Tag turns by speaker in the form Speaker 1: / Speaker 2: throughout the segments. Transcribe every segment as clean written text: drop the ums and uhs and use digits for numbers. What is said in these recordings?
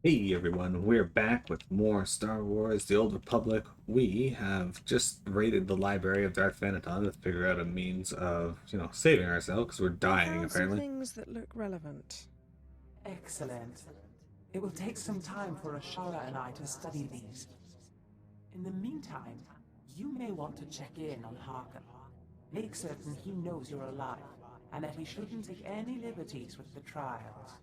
Speaker 1: Hey everyone, we're back with more Star Wars The Old Republic. We have just raided the library of Dark Thanaton to figure out a means of, saving ourselves because we're
Speaker 2: I
Speaker 1: dying
Speaker 2: found some
Speaker 1: apparently.
Speaker 2: things that look relevant.
Speaker 3: Excellent. It will take some time for Ashara and I to study these. In the meantime, you may want to check in on Harker. Make certain he knows you're alive, and that he shouldn't take any liberties with the trials.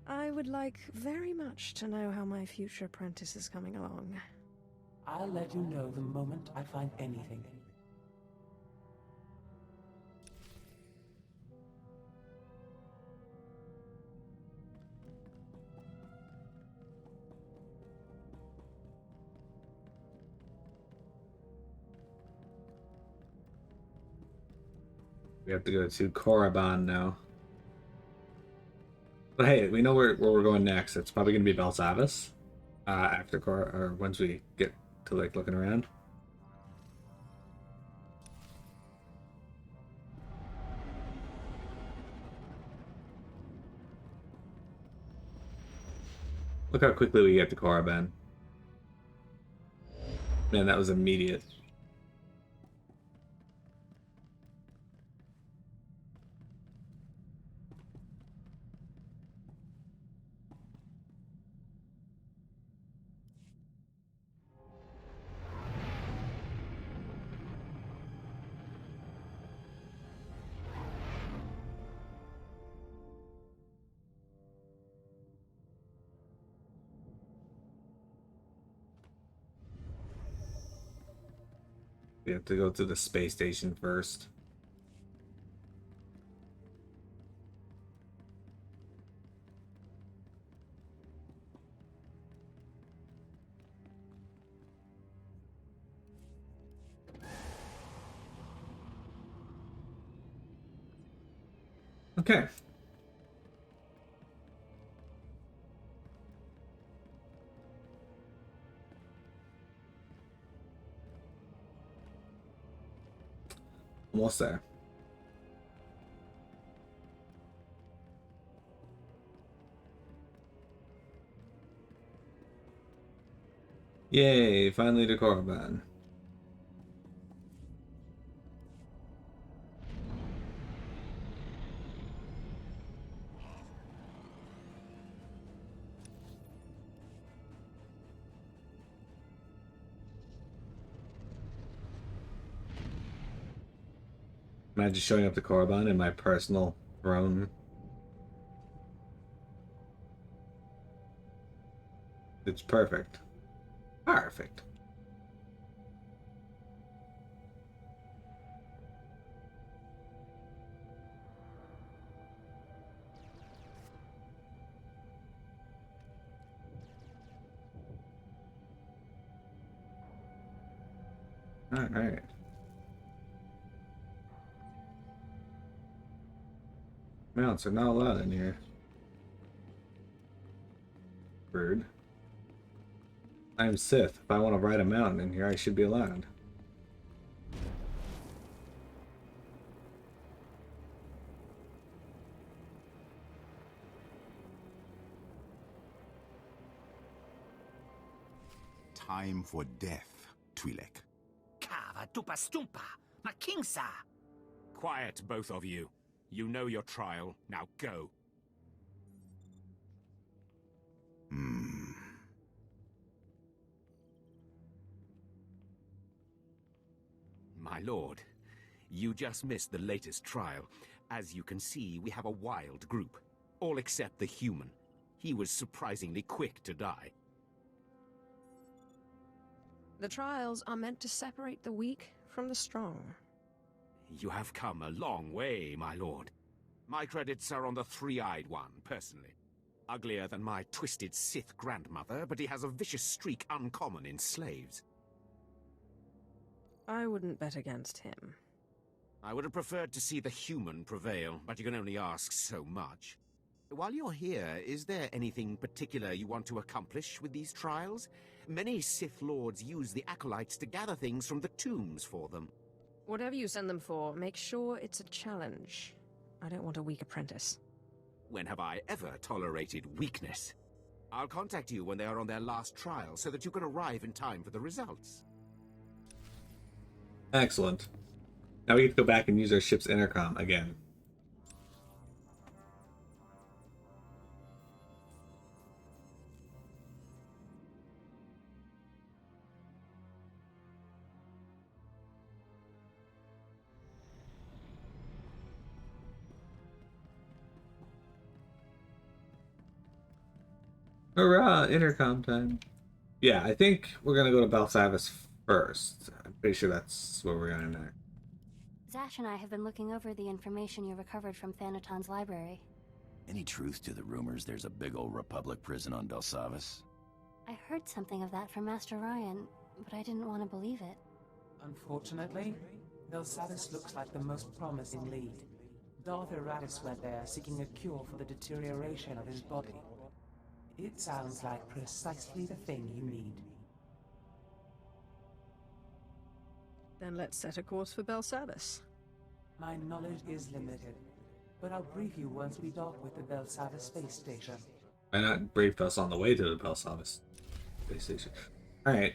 Speaker 2: I would like very much to know how my future apprentice is coming along.
Speaker 3: I'll let you know the moment I find anything.
Speaker 1: We have to go to Korriban now. But hey, we know where we're going next. It's probably going to be Belsavis after or once we get to like looking around. Look how quickly we get to Korriban. Man, that was immediate. We have to go to the space station first. Okay. Almost there. Yay, finally to Korriban. Imagine showing up to Korriban in my personal throne. It's perfect. Perfect. Alright. Mounts are not allowed in here. Rude. I'm Sith. If I want to ride a mountain in here, I should be allowed.
Speaker 4: Time for death, Twi'lek.
Speaker 5: Kava tupa stumpa, makingsa.
Speaker 6: Quiet, both of you. You know your trial. Now go. My lord, you just missed the latest trial. As you can see, we have a wild group. All except the human. He was surprisingly quick to die.
Speaker 2: The trials are meant to separate the weak from the strong.
Speaker 6: You have come a long way, my lord. My credits are on the three-eyed one, personally. Uglier than my twisted Sith grandmother, but he has a vicious streak uncommon in slaves.
Speaker 2: I wouldn't bet against him.
Speaker 6: I would have preferred to see the human prevail, but you can only ask so much. While you're here, is there anything particular you want to accomplish with these trials? Many Sith Lords use the Acolytes to gather things from the tombs for them.
Speaker 2: Whatever you send them for, make sure it's a challenge. I don't want a weak apprentice.
Speaker 6: When have I ever tolerated weakness? I'll contact you when they are on their last trial so that you can arrive in time for the results.
Speaker 1: Excellent. Now we get to go back and use our ship's intercom again. Hurrah! Intercom time. Yeah, I think we're gonna go to Belsavis first. I'm pretty sure that's where we're going next.
Speaker 7: Zash and I have been looking over the information you recovered from Thanaton's library.
Speaker 8: Any truth to the rumors there's a big old Republic prison on Belsavis?
Speaker 7: I heard something of that from Master Ryan, but I didn't want to believe it.
Speaker 3: Unfortunately, Belsavis looks like the most promising lead. Darth Thanaton went there seeking a cure for the deterioration of his body. It sounds like precisely the thing you need.
Speaker 2: Then let's set a course for Belsavis.
Speaker 3: My knowledge is limited, but I'll brief you once we dock with the Belsavis space station.
Speaker 1: Why not brief us on the way to the Belsavis space station? Alright.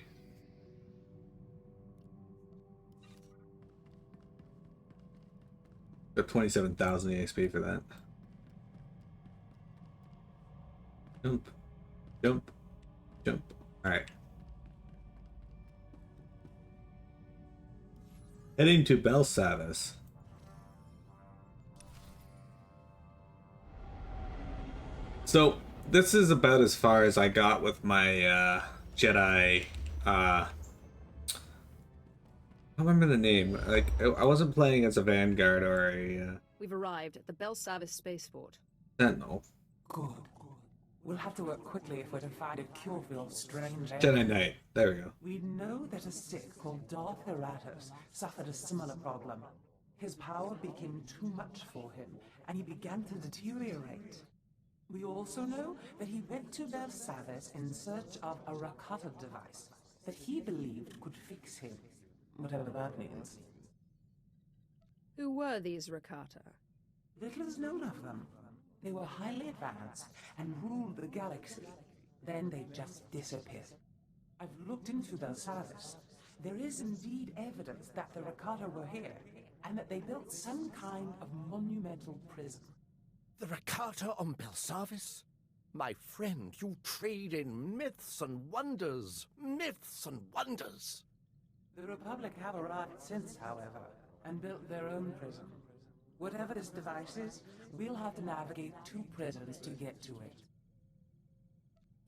Speaker 1: Got 27,000 EXP for that. Jump. Jump. Jump. Alright. Heading to Belsavis. So, this is about as far as I got with my Jedi. I don't remember the name. Like, I wasn't playing as a Vanguard or a
Speaker 9: We've arrived at the Belsavis spaceport.
Speaker 1: Sentinel.
Speaker 3: Good. We'll have to work quickly if we're to find a cure for your strange
Speaker 1: Jedi Knight. There we go.
Speaker 3: We know that a Sith called Dark Thanaton suffered a similar problem. His power became too much for him, and he began to deteriorate. We also know that he went to Belsavis in search of a Rakata device that he believed could fix him, whatever that means.
Speaker 9: Who were these Rakata?
Speaker 3: Little is known of them. They were highly advanced and ruled the galaxy. Then they just disappeared. I've looked into Belsavis. There is indeed evidence that the Rakata were here, and that they built some kind of monumental prison.
Speaker 5: The Rakata on Belsavis? My friend, you trade in myths and wonders. Myths and wonders.
Speaker 3: The Republic have arrived since, however, and built their own prison. Whatever this device is, we'll have to navigate 2 prisons to get to it.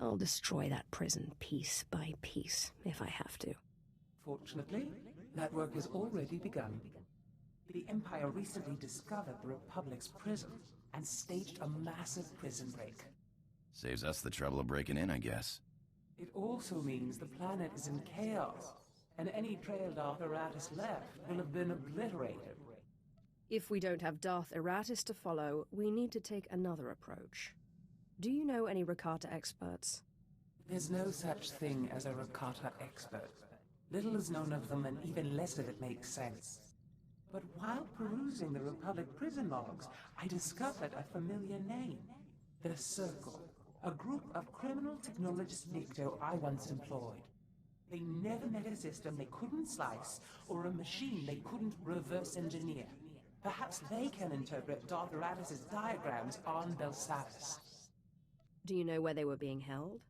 Speaker 2: I'll destroy that prison piece by piece, if I have to.
Speaker 3: Fortunately, that work has already begun. The Empire recently discovered the Republic's prison and staged a massive prison break.
Speaker 8: Saves us the trouble of breaking in, I guess.
Speaker 3: It also means the planet is in chaos, and any trail Darth Thanaton left will have been obliterated.
Speaker 9: If we don't have Darth Thanaton to follow, we need to take another approach. Do you know any Rakata experts?
Speaker 3: There's no such thing as a Rakata expert. Little is known of them, and even less of it makes sense. But while perusing the Republic prison logs, I discovered a familiar name. The Circle, a group of criminal technologists Nikto I once employed. They never met a system they couldn't slice, or a machine they couldn't reverse engineer. Perhaps they can interpret Darth Thanaton's diagrams on Belsavis.
Speaker 9: Do you know where they were being held?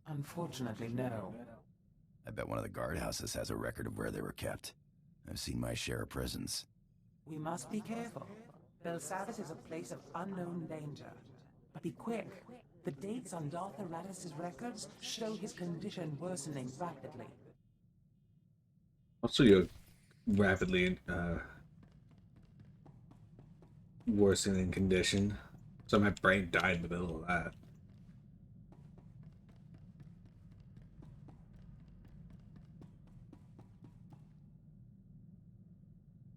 Speaker 3: Unfortunately, no.
Speaker 8: I bet one of the guardhouses has a record of where they were kept. I've seen my share of prisons.
Speaker 3: We must be careful. Belsavis is a place of unknown danger. But be quick. The dates on Darth Thanaton's records show his condition worsening rapidly.
Speaker 1: Also, you're rapidly worsening condition. So my brain died in the middle of that.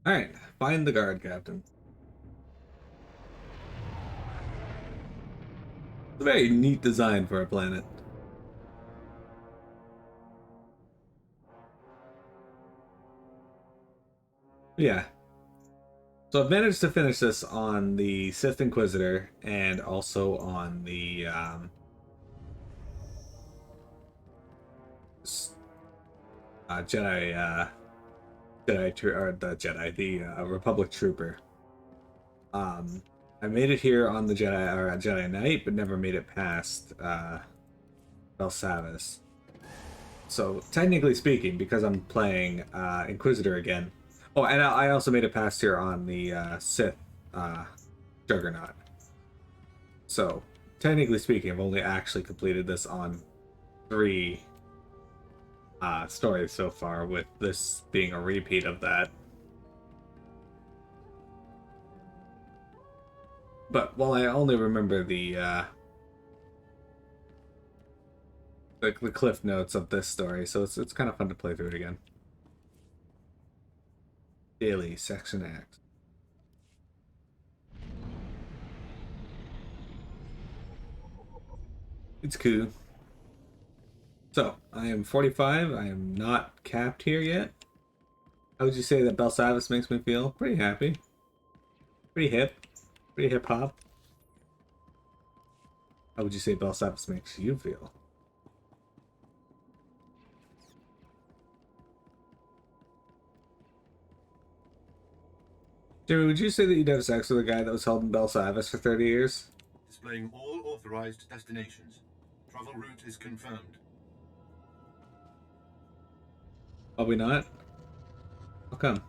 Speaker 1: Alright, find the guard captain. It's a very neat design for a planet. Yeah. So I've managed to finish this on the Sith Inquisitor and also on the the Republic Trooper. I made it here on the Jedi Knight, but never made it past Belsavis. So technically speaking, because I'm playing Inquisitor again. Oh, and I also made it past here on the Sith Juggernaut. So technically speaking, I've only actually completed this on 3 stories so far, with this being a repeat of that. But while I only remember the cliff notes of this story, so it's kind of fun to play through it again. Daily Section Act. It's cool. So, I am 45. I am not capped here yet. How would you say that Belsavis makes me feel? Pretty happy. Pretty hip. Pretty hip-hop. How would you say Belsavis makes you feel? Jimmy, would you say that you'd have sex with a guy that was held in Belsavis for 30 years?
Speaker 10: Displaying all authorized destinations. Travel route is confirmed.
Speaker 1: Probably not. How come?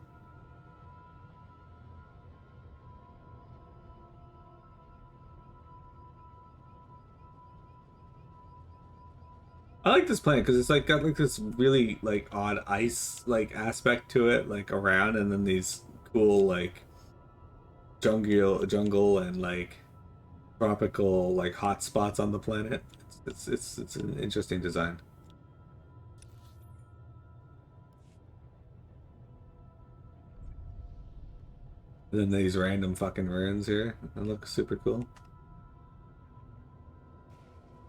Speaker 1: I like this planet because it's like got like this really like odd ice like aspect to it, like around, and then these cool like jungle and like tropical like hot spots on the planet. It's an interesting design. And then these random fucking ruins here. That look super cool.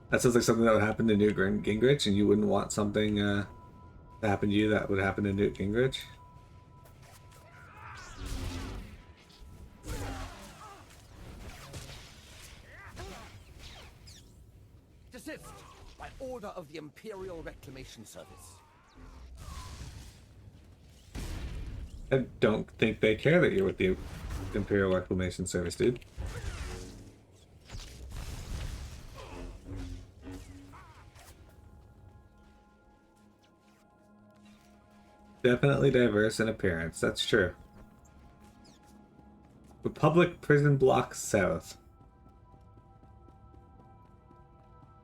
Speaker 1: That sounds like something that would happen to Newt Gingrich, and you wouldn't want something to happen to you that would happen to Newt Gingrich.
Speaker 5: Desist by order of the Imperial Reclamation Service.
Speaker 1: I don't think they care that you're with the Imperial Reclamation Service, dude. Definitely diverse in appearance, that's true. Republic Prison Block South.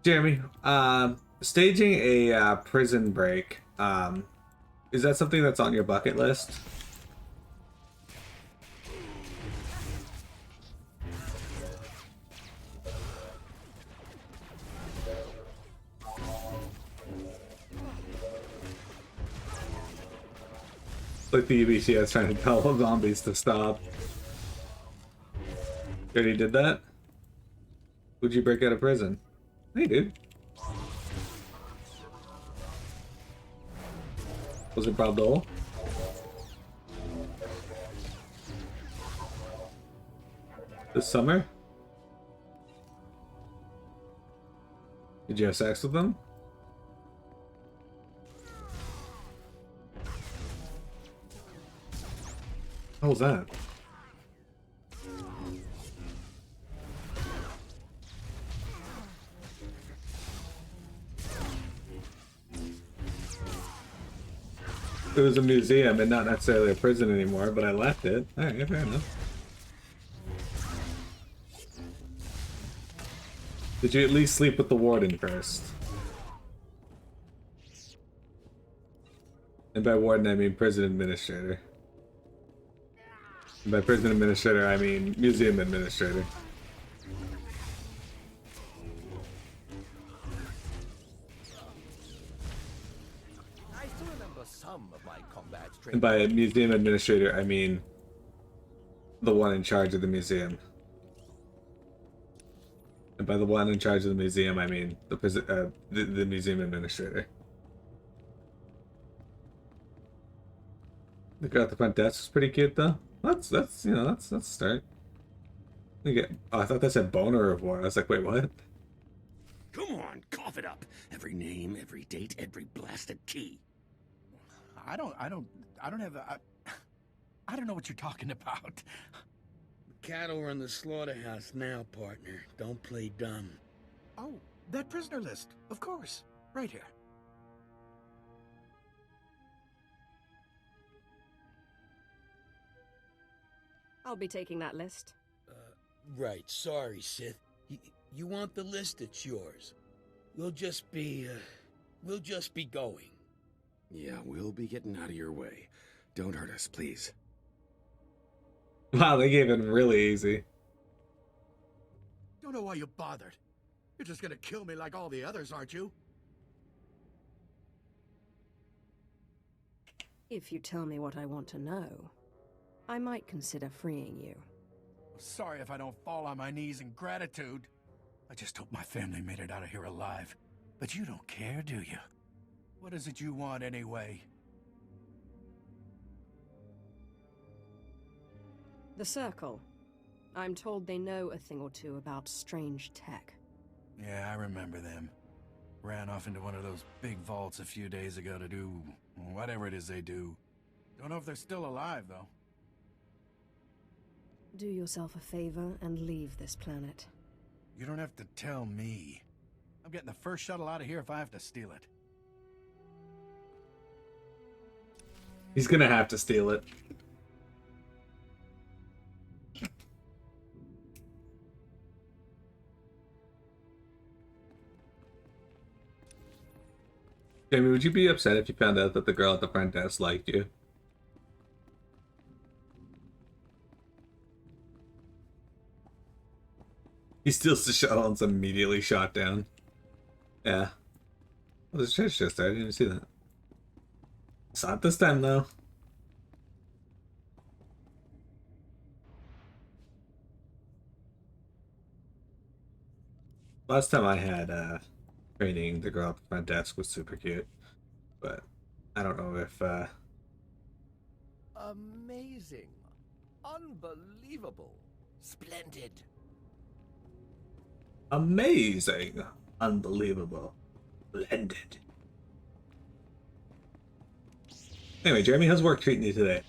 Speaker 1: Jeremy, staging a prison break, is that something that's on your bucket list? Like the UBCS trying to tell zombies to stop. You already did that? Would you break out of prison? Hey, dude. Was it Bob Dole? This summer? Did you have sex with them? What was that? It was a museum and not necessarily a prison anymore, but I left it. Alright, fair enough. Did you at least sleep with the warden first? And by warden, I mean prison administrator. And by prison administrator, I mean museum administrator.
Speaker 5: I still remember some of my combat training.
Speaker 1: And by museum administrator, I mean the one in charge of the museum. And by the one in charge of the museum, I mean the museum administrator. The girl at the front desk was pretty cute, though. That's a start. Oh, I thought that said boner of war. I was like, wait, what?
Speaker 6: Come on, cough it up. Every name, every date, every blasted key.
Speaker 11: I don't have I don't know what you're talking about.
Speaker 12: Cattle are in the slaughterhouse now, partner. Don't play dumb.
Speaker 11: Oh, that prisoner list. Of course. Right here.
Speaker 9: I'll be taking that list.
Speaker 12: Right. Sorry, Sith. You want the list? It's yours. We'll just be going.
Speaker 6: Yeah, we'll be getting out of your way. Don't hurt us, please.
Speaker 1: Wow, they gave it really easy.
Speaker 11: Don't know why you bothered. You're just gonna kill me like all the others, aren't you?
Speaker 9: If you tell me what I want to know, I might consider freeing you.
Speaker 11: Sorry if I don't fall on my knees in gratitude. I just hope my family made it out of here alive. But you don't care, do you? What is it you want anyway?
Speaker 9: The Circle. I'm told they know a thing or two about strange tech.
Speaker 11: Yeah, I remember them. Ran off into one of those big vaults a few days ago to do whatever it is they do. Don't know if they're still alive, though.
Speaker 9: Do yourself a favor and leave this planet.
Speaker 11: You don't have to tell me. I'm getting the first shuttle out of here if I have to steal it.
Speaker 1: He's gonna have to steal it. Jamie, would you be upset if you found out that the girl at the front desk liked you? He steals the shuttle and's immediately shot down. Yeah. Well, there's a church just there. I didn't even see that. It's not this time, though. Last time I had training, the girl at the front desk was super cute. But I don't know if...
Speaker 5: Amazing. Unbelievable. Splendid.
Speaker 1: Amazing. Unbelievable. Blended. Anyway, Jeremy, how's work treating you today?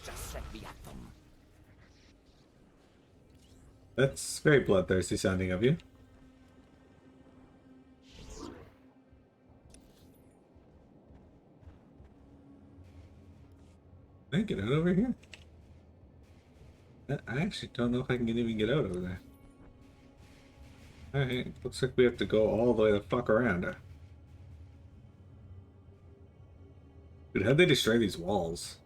Speaker 5: Just set me at them.
Speaker 1: That's very bloodthirsty sounding of you. Can I get out over here? I actually don't know if I can even get out over there. Alright, looks like we have to go all the way the fuck around. Dude, how'd they destroy these walls?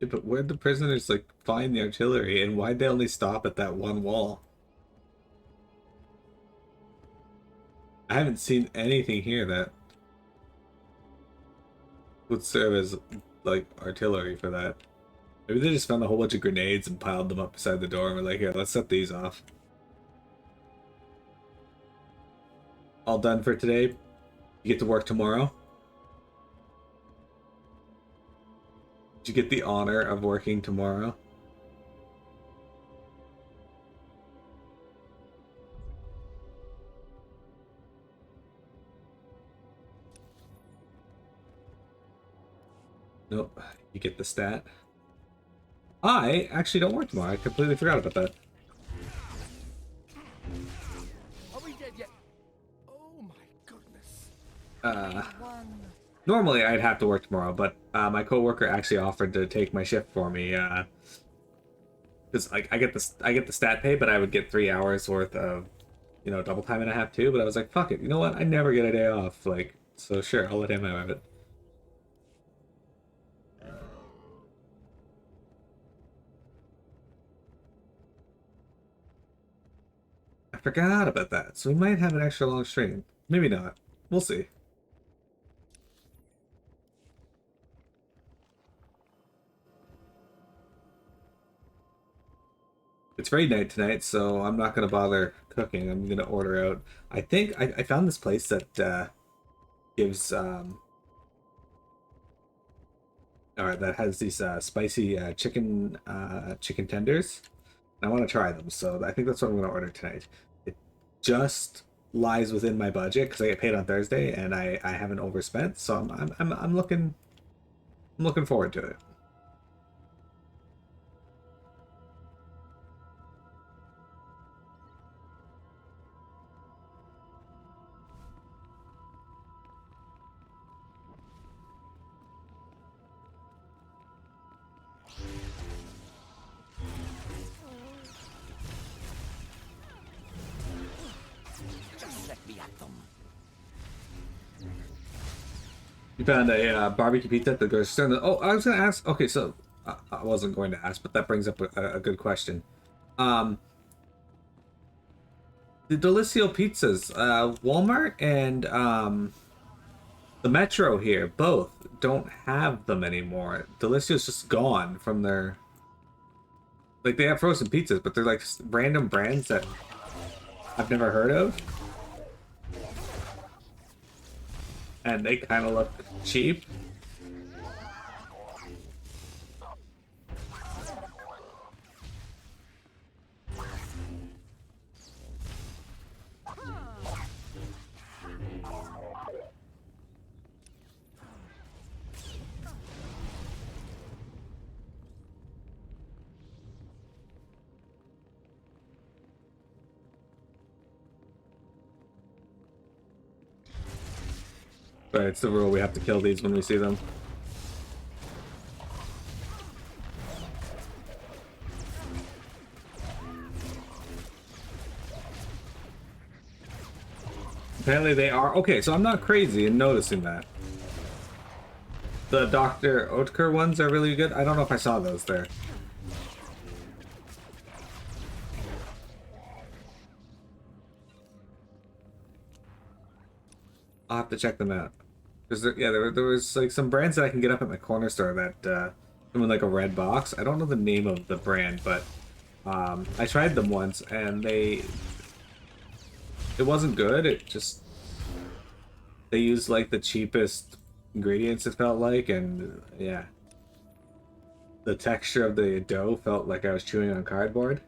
Speaker 1: Yeah, but where'd the prisoners, like, find the artillery, and why'd they only stop at that one wall? I haven't seen anything here that would serve as, like, artillery for that. Maybe they just found a whole bunch of grenades and piled them up beside the door and were like, here, let's set these off. All done for today? You get to work tomorrow? Did you get the honor of working tomorrow? Nope. You get the stat. I actually don't work tomorrow. I completely forgot about that.
Speaker 5: Are we dead yet? Oh my goodness.
Speaker 1: Normally I'd have to work tomorrow, but my coworker actually offered to take my shift for me. Because like I get the stat pay, but I would get 3 hours worth of, you know, double time and a half too. But I was like, fuck it. You know what? I never get a day off. Like, so sure, I'll let him have it. I forgot about that. So we might have an extra long stream. Maybe not. We'll see. It's raid night tonight, so I'm not going to bother cooking. I'm going to order out. I think I found this place that gives... Alright, that has these spicy chicken tenders. I want to try them, so I think that's what I'm going to order tonight. It just lies within my budget because I get paid on Thursday and I haven't overspent, so I'm looking forward to it. You found a barbecue pizza at the grocery store. Oh, I was going to ask. Okay, so I wasn't going to ask, but that brings up a good question. The Delisio pizzas, Walmart and the Metro here both don't have them anymore. Delisio's just gone from their... Like, they have frozen pizzas, but they're like random brands that I've never heard of. And they kind of look cheap. But it's the rule, we have to kill these when we see them. Apparently they are. Okay, so I'm not crazy in noticing that. The Dr. Oetker ones are really good. I don't know if I saw those there. I'll have to check them out. There was like some brands that I can get up at my corner store that come in like a red box. I don't know the name of the brand, but I tried them once and it wasn't good. They used like the cheapest ingredients, it felt like, and yeah. The texture of the dough felt like I was chewing on cardboard.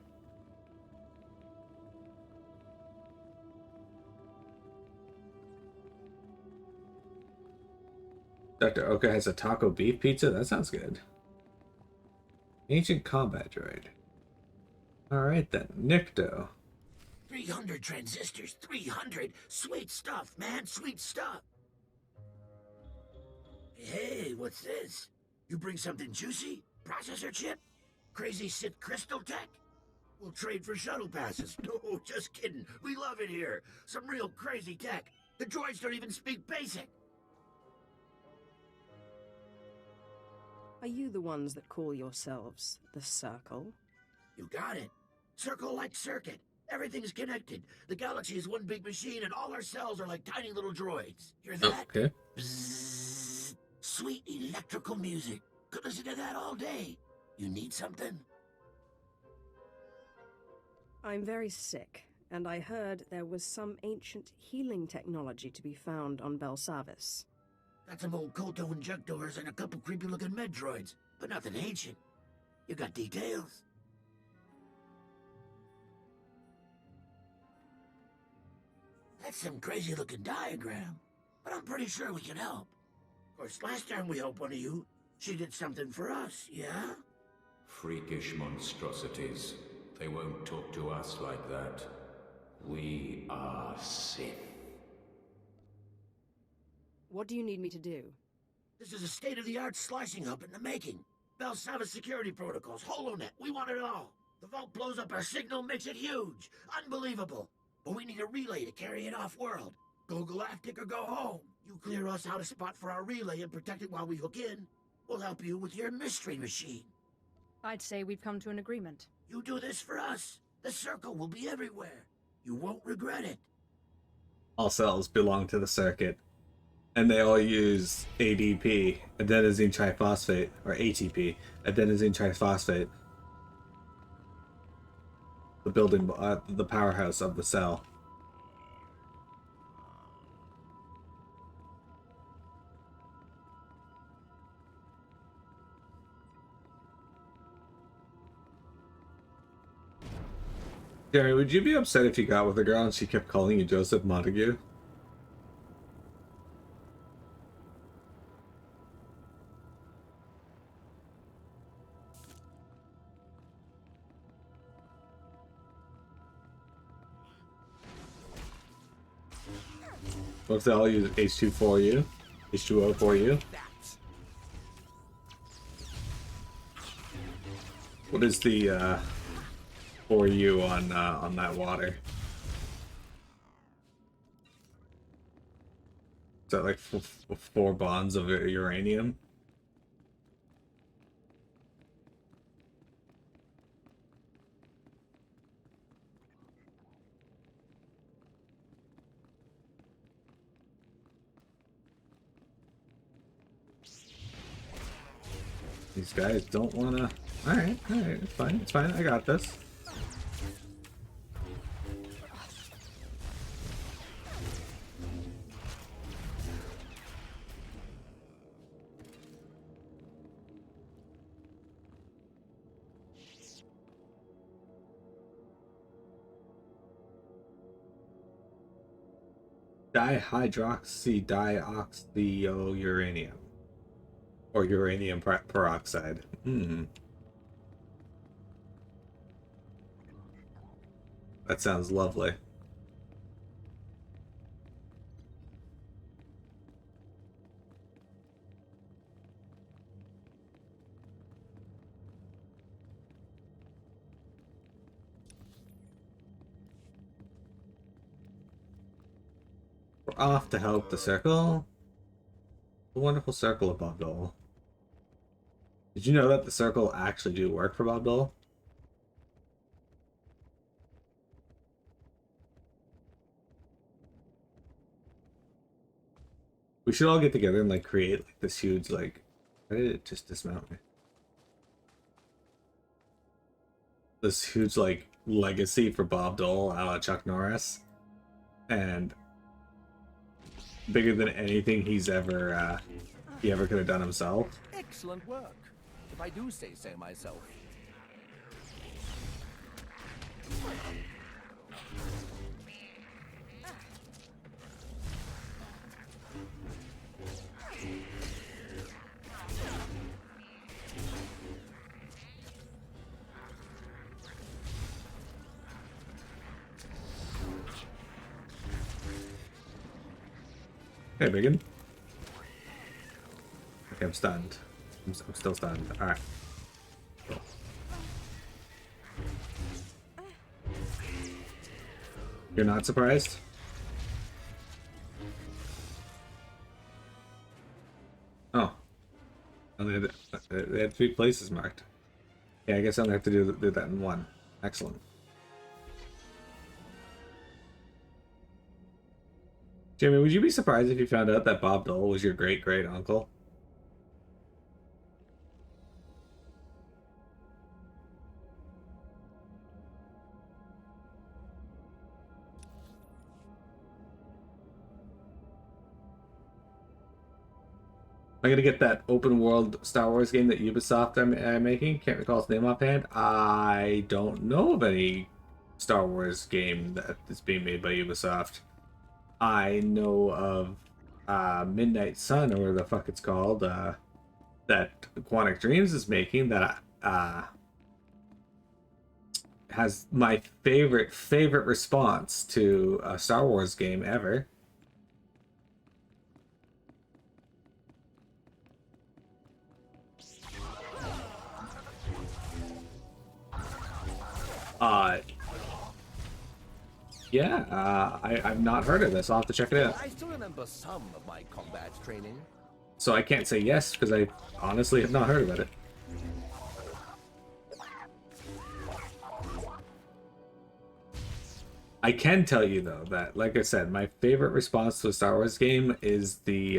Speaker 1: Dr. Oka has a taco beef pizza? That sounds good. Ancient combat droid. Alright then, Nikto.
Speaker 5: 300 transistors, 300! Sweet stuff, man, sweet stuff! Hey, what's this? You bring something juicy? Processor chip? Crazy Sith crystal tech? We'll trade for shuttle passes. No, just kidding. We love it here. Some real crazy tech. The droids don't even speak basic.
Speaker 9: Are you the ones that call yourselves the Circle?
Speaker 5: You got it. Circle like circuit. Everything's connected. The galaxy is one big machine, and all our cells are like tiny little droids. Hear that?
Speaker 1: Okay.
Speaker 5: Bzzz. Sweet electrical music. Could listen to that all day. You need something?
Speaker 9: I'm very sick, and I heard there was some ancient healing technology to be found on Belsavis.
Speaker 5: Got some old Koto injectors and a couple creepy-looking med droids, but nothing ancient. You got details? That's some crazy-looking diagram, but I'm pretty sure we can help. Of course, last time we helped one of you, she did something for us, yeah?
Speaker 13: Freakish monstrosities. They won't talk to us like that. We are Sith.
Speaker 9: What do you need me to do?
Speaker 5: This is a state-of-the-art slicing hub in the making. Belsavis security protocols, HoloNet, we want it all. The vault blows up our signal, makes it huge. Unbelievable. But we need a relay to carry it off-world. Go galactic or go home. You clear us out a spot for our relay and protect it while we hook in. We'll help you with your mystery machine.
Speaker 14: I'd say we've come to an agreement.
Speaker 5: You do this for us. The Circle will be everywhere. You won't regret it.
Speaker 1: All cells belong to the circuit, and they all use ADP, adenosine triphosphate, or ATP, adenosine triphosphate, the powerhouse of the cell. Jerry, would you be upset if you got with a girl and she kept calling you Joseph Montague? What if they all use H2 for you? H2O for you? What is the for you on that water? Is that like 4 bonds of uranium? These guys don't wanna... Alright, it's fine, I got this. Dihydroxydioxyuranium. Or uranium peroxide. That sounds lovely. We're off to help the circle. The wonderful circle of Bob Dole. Did you know that the circle actually do work for Bob Dole? We should all get together and like create like this huge like... Why did it just dismount me? This huge like legacy for Bob Dole a la Chuck Norris. And bigger than anything he ever could have done himself.
Speaker 14: Excellent work, if I do say so myself.
Speaker 1: Hey, Biggin. Okay, I'm stunned. I'm still stunned. Alright. Cool. You're not surprised? Oh. They had 3 places marked. Yeah, I guess I'm gonna have to do that in 1. Excellent. Jimmy, would you be surprised if you found out that Bob Dole was your great-great-uncle? I'm gonna get that open-world Star Wars game that Ubisoft are making. Can't recall its name offhand. I don't know of any Star Wars game that is being made by Ubisoft. I know of Midnight Sun, or whatever the fuck it's called, that Quantic Dreams is making, that has my favorite response to a Star Wars game ever. Yeah, I've not heard of this. I'll have to check it out.
Speaker 14: I still remember some of my combat training.
Speaker 1: So I can't say yes, because I honestly have not heard about it. I can tell you though that, like I said, my favorite response to a Star Wars game is the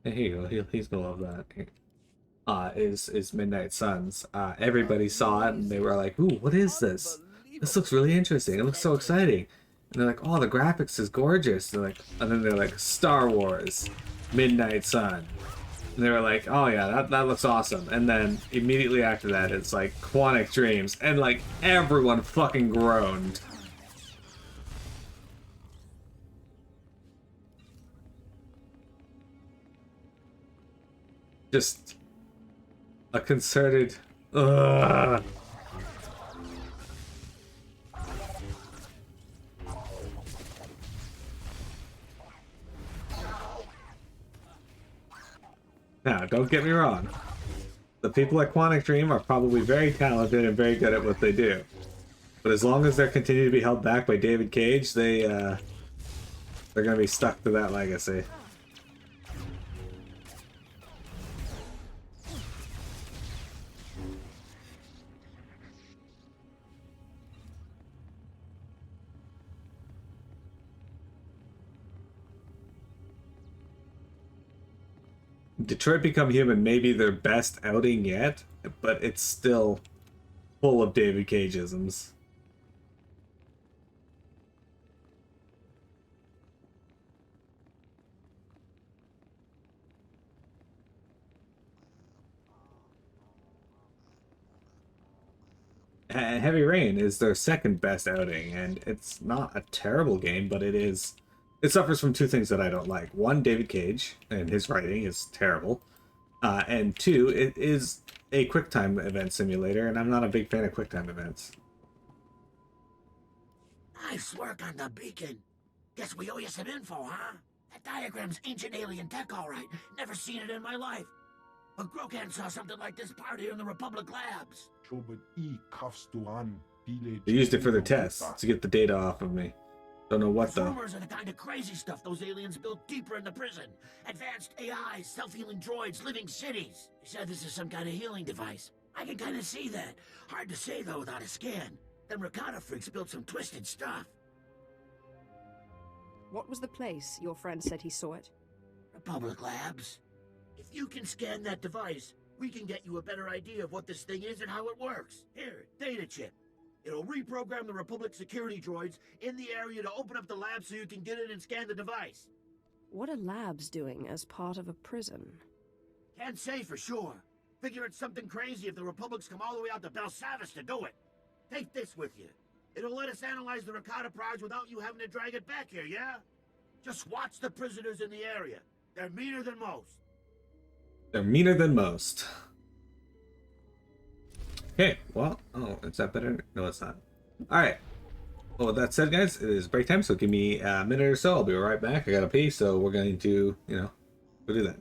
Speaker 1: hey, here you go. He's gonna love that. Is Midnight Suns. Everybody saw it and they were like, "Ooh, what is this? This looks really interesting. It looks so exciting." And they're like, "Oh, the graphics is gorgeous." They're like, and then they're like, "Star Wars, Midnight Sun." And they were like, "Oh yeah, that looks awesome." And then immediately after that, it's like Quantic Dreams, and like everyone fucking groaned. Just a concerted. Ugh. Now, don't get me wrong. The people at Quantic Dream are probably very talented and very good at what they do. But as long as they're continuing to be held back by David Cage, they're gonna be stuck to that legacy. Detroit Become Human may be their best outing yet, but it's still full of David Cage-isms. Heavy Rain is their second best outing, and it's not a terrible game, but it suffers from two things that I don't like. One, David Cage and his writing is terrible. And two, it is a QuickTime event simulator, and I'm not a big fan of QuickTime events.
Speaker 5: Nice work on the beacon. Guess we owe you some info, huh? That diagram's ancient alien tech, all right. Never seen it in my life. But Grokan saw something like this part here in the Republic labs.
Speaker 1: They used it for their tests to get the data off of me. Don't know what though.
Speaker 5: Rumors are the kind of crazy stuff those aliens built deeper in the prison. Advanced AIs, self-healing droids, living cities. They said this is some kind of healing device. I can kind of see that. Hard to say though without a scan. Them Rakata freaks built some twisted stuff.
Speaker 9: What was the place your friend said he saw it?
Speaker 5: Republic labs. If you can scan that device, we can get you a better idea of what this thing is and how it works. Here, data chip. It'll reprogram the Republic security droids in the area to open up the lab so you can get in and scan the device.
Speaker 9: What are labs doing as part of a prison?
Speaker 5: Can't say for sure. Figure it's something crazy if the Republic's come all the way out to Belsavis to do it. Take this with you. It'll let us analyze the Rakata prize without you having to drag it back here, yeah? Just watch the prisoners in the area. They're meaner than most.
Speaker 1: They're meaner than most. Okay, well, oh, is that better? No, it's not. Alright. Well, with that said, guys, it is break time, so give me a minute or so. I'll be right back. I gotta pee, so we're going to, go do that.